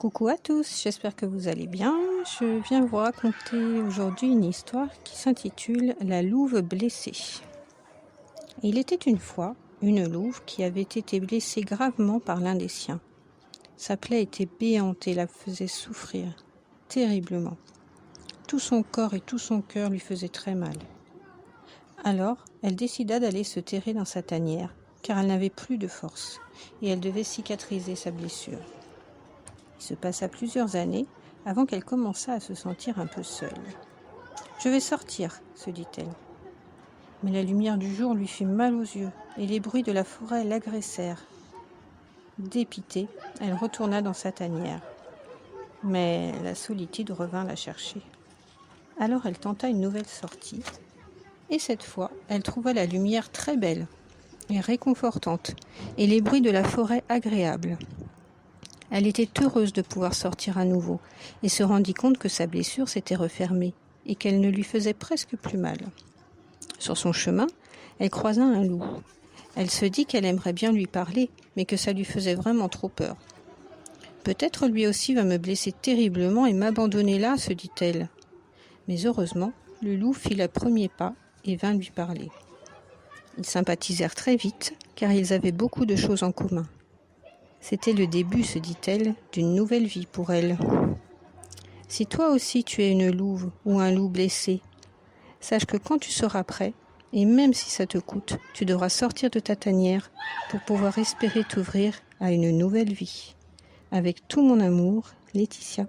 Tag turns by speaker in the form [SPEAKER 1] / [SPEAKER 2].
[SPEAKER 1] Coucou à tous, j'espère que vous allez bien. Je viens vous raconter aujourd'hui une histoire qui s'intitule « La louve blessée ». Il était une fois une louve qui avait été blessée gravement par l'un des siens. Sa plaie était béante et la faisait souffrir terriblement. Tout son corps et tout son cœur lui faisaient très mal. Alors, elle décida d'aller se terrer dans sa tanière, car elle n'avait plus de force, et elle devait cicatriser sa blessure. Il se passa plusieurs années avant qu'elle commençât à se sentir un peu seule. « Je vais sortir », se dit-elle. Mais la lumière du jour lui fit mal aux yeux, et les bruits de la forêt l'agressèrent. Dépitée, elle retourna dans sa tanière. Mais la solitude revint la chercher. Alors elle tenta une nouvelle sortie, et cette fois, elle trouva la lumière très belle et réconfortante, et les bruits de la forêt agréables. Elle était heureuse de pouvoir sortir à nouveau, et se rendit compte que sa blessure s'était refermée, et qu'elle ne lui faisait presque plus mal. Sur son chemin, elle croisa un loup. Elle se dit qu'elle aimerait bien lui parler, mais que ça lui faisait vraiment trop peur. « Peut-être lui aussi va me blesser terriblement et m'abandonner là, se dit-elle. Mais heureusement, le loup fit le premier pas et vint lui parler. Ils sympathisèrent très vite, car ils avaient beaucoup de choses en commun. C'était le début, se dit-elle, d'une nouvelle vie pour elle. Si toi aussi tu es une louve ou un loup blessé, sache que quand tu seras prêt, et même si ça te coûte, tu devras sortir de ta tanière pour pouvoir espérer t'ouvrir à une nouvelle vie. Avec tout mon amour, Laetitia.